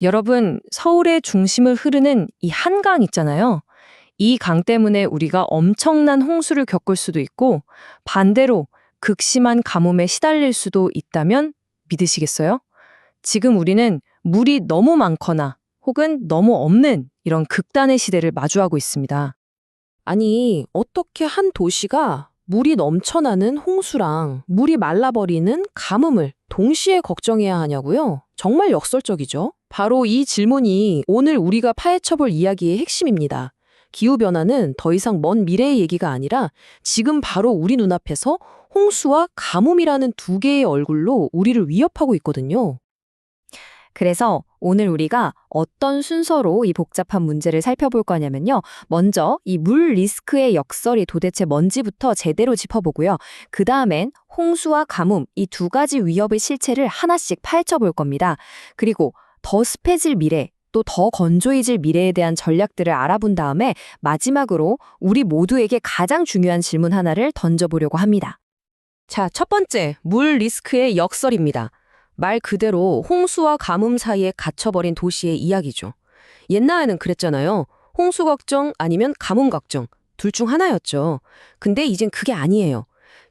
여러분, 서울의 중심을 흐르는 이 한강 있잖아요. 이 강 때문에 우리가 엄청난 홍수를 겪을 수도 있고, 반대로 극심한 가뭄에 시달릴 수도 있다면 믿으시겠어요? 지금 우리는 물이 너무 많거나 혹은 너무 없는 이런 극단의 시대를 마주하고 있습니다. 아니, 어떻게 한 도시가 물이 넘쳐나는 홍수랑 물이 말라버리는 가뭄을 동시에 걱정해야 하냐고요? 정말 역설적이죠? 바로 이 질문이 오늘 우리가 파헤쳐볼 이야기의 핵심입니다. 기후변화는 더 이상 먼 미래의 얘기가 아니라 지금 바로 우리 눈앞에서 홍수와 가뭄이라는 두 개의 얼굴로 우리를 위협하고 있거든요. 그래서 오늘 우리가 어떤 순서로 이 복잡한 문제를 살펴볼 거냐면요. 먼저 이 물 리스크의 역설이 도대체 뭔지부터 제대로 짚어보고요. 그 다음엔 홍수와 가뭄 이 두 가지 위협의 실체를 하나씩 파헤쳐 볼 겁니다. 그리고 더 습해질 미래, 또 더 건조해질 미래에 대한 전략들을 알아본 다음에 마지막으로 우리 모두에게 가장 중요한 질문 하나를 던져보려고 합니다. 자, 첫 번째, 물 리스크의 역설입니다. 말 그대로 홍수와 가뭄 사이에 갇혀버린 도시의 이야기죠. 옛날에는 그랬잖아요. 홍수 걱정 아니면 가뭄 걱정, 둘 중 하나였죠. 근데 이젠 그게 아니에요.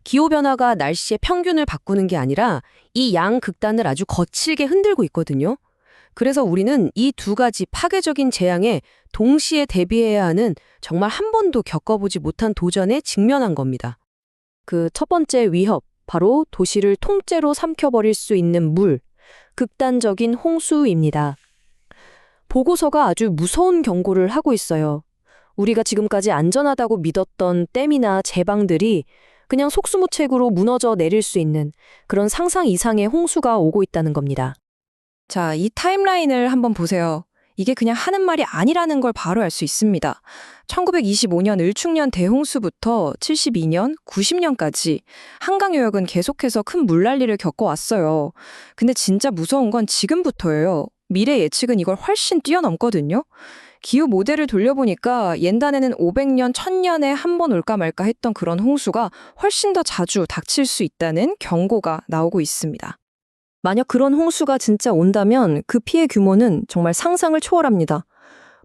기후변화가 날씨의 평균을 바꾸는 게 아니라 이 양극단을 아주 거칠게 흔들고 있거든요. 그래서 우리는 이 두 가지 파괴적인 재앙에 동시에 대비해야 하는 정말 한 번도 겪어보지 못한 도전에 직면한 겁니다. 그 첫 번째 위협, 바로 도시를 통째로 삼켜버릴 수 있는 물, 극단적인 홍수입니다. 보고서가 아주 무서운 경고를 하고 있어요. 우리가 지금까지 안전하다고 믿었던 댐이나 제방들이 그냥 속수무책으로 무너져 내릴 수 있는 그런 상상 이상의 홍수가 오고 있다는 겁니다. 자, 이 타임라인을 한번 보세요. 이게 그냥 하는 말이 아니라는 걸 바로 알 수 있습니다. 1925년 을충년 대홍수부터 72년, 90년까지 한강요역은 계속해서 큰 물난리를 겪어왔어요. 근데 진짜 무서운 건 지금부터예요. 미래 예측은 이걸 훨씬 뛰어넘거든요. 기후 모델을 돌려보니까 옛날에는 500년, 1000년에 한 번 올까 말까 했던 그런 홍수가 훨씬 더 자주 닥칠 수 있다는 경고가 나오고 있습니다. 만약 그런 홍수가 진짜 온다면 그 피해 규모는 정말 상상을 초월합니다.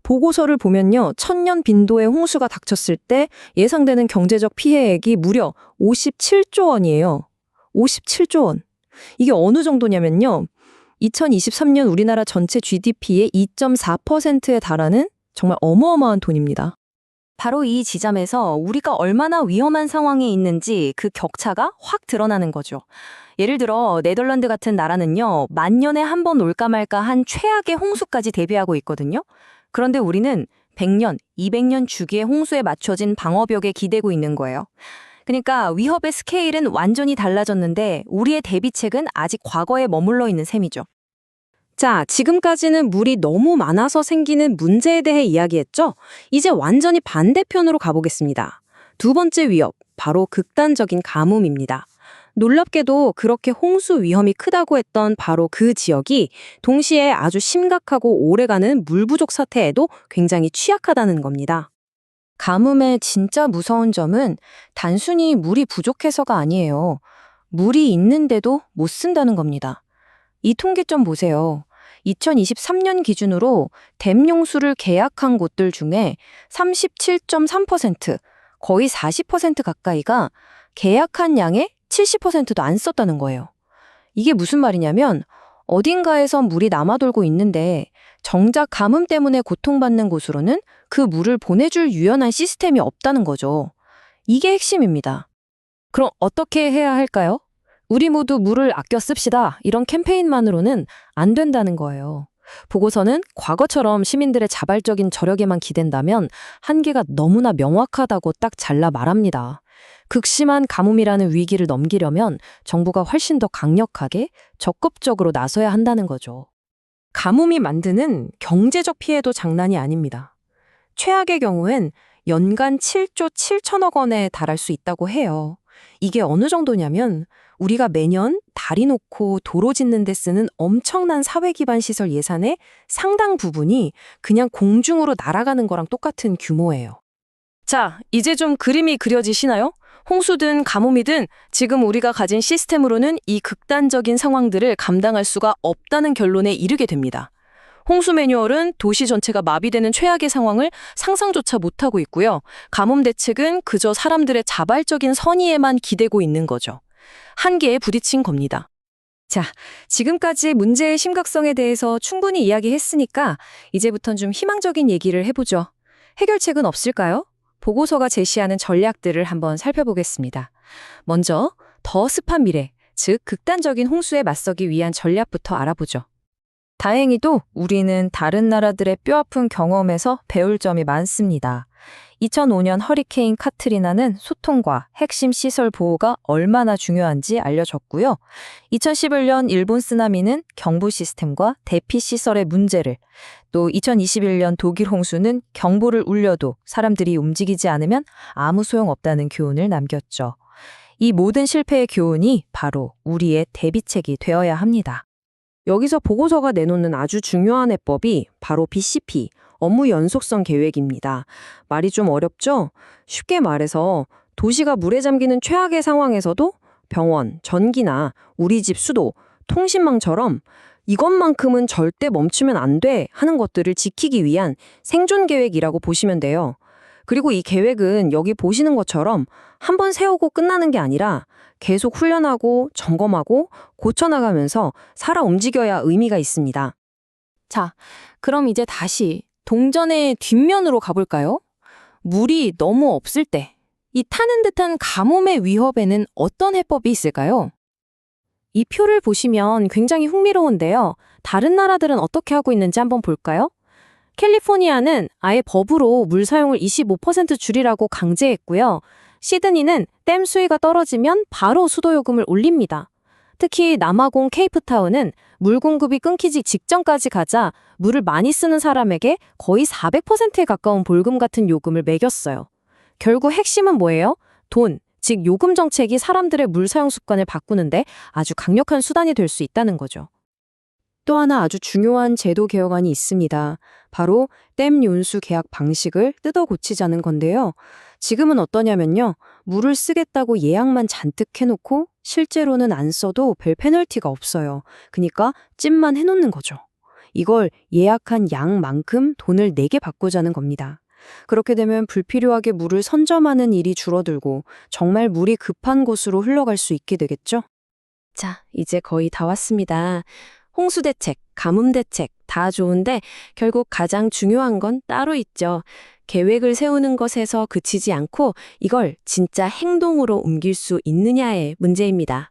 보고서를 보면요, 1000년 빈도의 홍수가 닥쳤을 때 예상되는 경제적 피해액이 무려 57조 원이에요. 57조 원. 이게 어느 정도냐면요, 2023년 우리나라 전체 GDP의 2.4%에 달하는 정말 어마어마한 돈입니다. 바로 이 지점에서 우리가 얼마나 위험한 상황에 있는지 그 격차가 확 드러나는 거죠. 예를 들어 네덜란드 같은 나라는요, 만년에 한 번 올까 말까 한 최악의 홍수까지 대비하고 있거든요. 그런데 우리는 100년, 200년 주기의 홍수에 맞춰진 방어벽에 기대고 있는 거예요. 그러니까 위협의 스케일은 완전히 달라졌는데 우리의 대비책은 아직 과거에 머물러 있는 셈이죠. 자, 지금까지는 물이 너무 많아서 생기는 문제에 대해 이야기했죠? 이제 완전히 반대편으로 가보겠습니다. 두 번째 위협, 바로 극단적인 가뭄입니다. 놀랍게도 그렇게 홍수 위험이 크다고 했던 바로 그 지역이 동시에 아주 심각하고 오래가는 물 부족 사태에도 굉장히 취약하다는 겁니다. 가뭄의 진짜 무서운 점은 단순히 물이 부족해서가 아니에요. 물이 있는데도 못 쓴다는 겁니다. 이 통계점 보세요. 2023년 기준으로 댐 용수를 계약한 곳들 중에 37.3%, 거의 40% 가까이가 계약한 양의 70%도 안 썼다는 거예요. 이게 무슨 말이냐면 어딘가에선 물이 남아돌고 있는데 정작 가뭄 때문에 고통받는 곳으로는 그 물을 보내줄 유연한 시스템이 없다는 거죠. 이게 핵심입니다. 그럼 어떻게 해야 할까요? 우리 모두 물을 아껴 씁시다. 이런 캠페인만으로는 안 된다는 거예요. 보고서는 과거처럼 시민들의 자발적인 저력에만 기댄다면 한계가 너무나 명확하다고 딱 잘라 말합니다. 극심한 가뭄이라는 위기를 넘기려면 정부가 훨씬 더 강력하게 적극적으로 나서야 한다는 거죠. 가뭄이 만드는 경제적 피해도 장난이 아닙니다. 최악의 경우엔 연간 7조 7천억 원에 달할 수 있다고 해요. 이게 어느 정도냐면 우리가 매년 다리 놓고 도로 짓는 데 쓰는 엄청난 사회 기반 시설 예산의 상당 부분이 그냥 공중으로 날아가는 거랑 똑같은 규모예요. 자, 이제 좀 그림이 그려지시나요? 홍수든 가뭄이든 지금 우리가 가진 시스템으로는 이 극단적인 상황들을 감당할 수가 없다는 결론에 이르게 됩니다. 홍수 매뉴얼은 도시 전체가 마비되는 최악의 상황을 상상조차 못하고 있고요. 가뭄 대책은 그저 사람들의 자발적인 선의에만 기대고 있는 거죠. 한계에 부딪힌 겁니다. 지금까지 문제의 심각성에 대해서 충분히 이야기했으니까 이제부턴 좀 희망적인 얘기를 해보죠. 해결책은 없을까요? 보고서가 제시하는 전략들을 한번 살펴보겠습니다. 먼저 더 습한 미래, 즉 극단적인 홍수에 맞서기 위한 전략부터 알아보죠. 다행히도 우리는 다른 나라들의 뼈아픈 경험에서 배울 점이 많습니다. 2005년 허리케인 카트리나는 소통과 핵심 시설 보호가 얼마나 중요한지 알려줬고요. 2011년 일본 쓰나미는 경보 시스템과 대피 시설의 문제를, 또 2021년 독일 홍수는 경보를 울려도 사람들이 움직이지 않으면 아무 소용없다는 교훈을 남겼죠. 이 모든 실패의 교훈이 바로 우리의 대비책이 되어야 합니다. 여기서 보고서가 내놓는 아주 중요한 해법이 바로 BCP, 업무 연속성 계획입니다. 말이 좀 어렵죠? 쉽게 말해서 도시가 물에 잠기는 최악의 상황에서도 병원, 전기나 우리 집 수도, 통신망처럼 이것만큼은 절대 멈추면 안 돼 하는 것들을 지키기 위한 생존 계획이라고 보시면 돼요. 그리고 이 계획은 여기 보시는 것처럼 한 번 세우고 끝나는 게 아니라 계속 훈련하고 점검하고 고쳐나가면서 살아 움직여야 의미가 있습니다. 자, 그럼 이제 다시 동전의 뒷면으로 가볼까요? 물이 너무 없을 때, 이 타는 듯한 가뭄의 위협에는 어떤 해법이 있을까요? 이 표를 보시면 굉장히 흥미로운데요. 다른 나라들은 어떻게 하고 있는지 한번 볼까요? 캘리포니아는 아예 법으로 물 사용을 25% 줄이라고 강제했고요. 시드니는 댐 수위가 떨어지면 바로 수도 요금을 올립니다. 특히 남아공 케이프타운은 물 공급이 끊기지 직전까지 가자 물을 많이 쓰는 사람에게 거의 400%에 가까운 벌금 같은 요금을 매겼어요. 결국 핵심은 뭐예요? 돈, 즉 요금 정책이 사람들의 물 사용 습관을 바꾸는데 아주 강력한 수단이 될 수 있다는 거죠. 또 하나 아주 중요한 제도 개혁안이 있습니다. 바로 댐 연수 계약 방식을 뜯어 고치자는 건데요. 지금은 어떠냐면요. 물을 쓰겠다고 예약만 잔뜩 해놓고 실제로는 안 써도 별 페널티가 없어요. 그러니까 찜만 해놓는 거죠. 이걸 예약한 양만큼 돈을 내게 바꾸자는 겁니다. 그렇게 되면 불필요하게 물을 선점하는 일이 줄어들고 정말 물이 급한 곳으로 흘러갈 수 있게 되겠죠? 자, 이제 거의 다 왔습니다. 홍수 대책, 가뭄 대책 다 좋은데 결국 가장 중요한 건 따로 있죠. 계획을 세우는 것에서 그치지 않고 이걸 진짜 행동으로 옮길 수 있느냐의 문제입니다.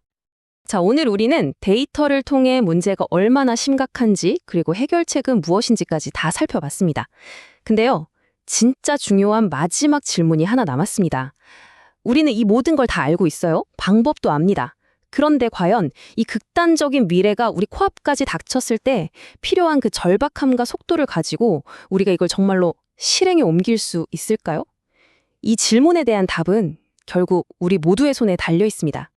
자, 오늘 우리는 데이터를 통해 문제가 얼마나 심각한지 그리고 해결책은 무엇인지까지 다 살펴봤습니다. 근데요, 진짜 중요한 마지막 질문이 하나 남았습니다. 우리는 이 모든 걸 다 알고 있어요. 방법도 압니다. 그런데 과연 이 극단적인 미래가 우리 코앞까지 닥쳤을 때 필요한 그 절박함과 속도를 가지고 우리가 이걸 정말로 실행에 옮길 수 있을까요? 이 질문에 대한 답은 결국 우리 모두의 손에 달려 있습니다.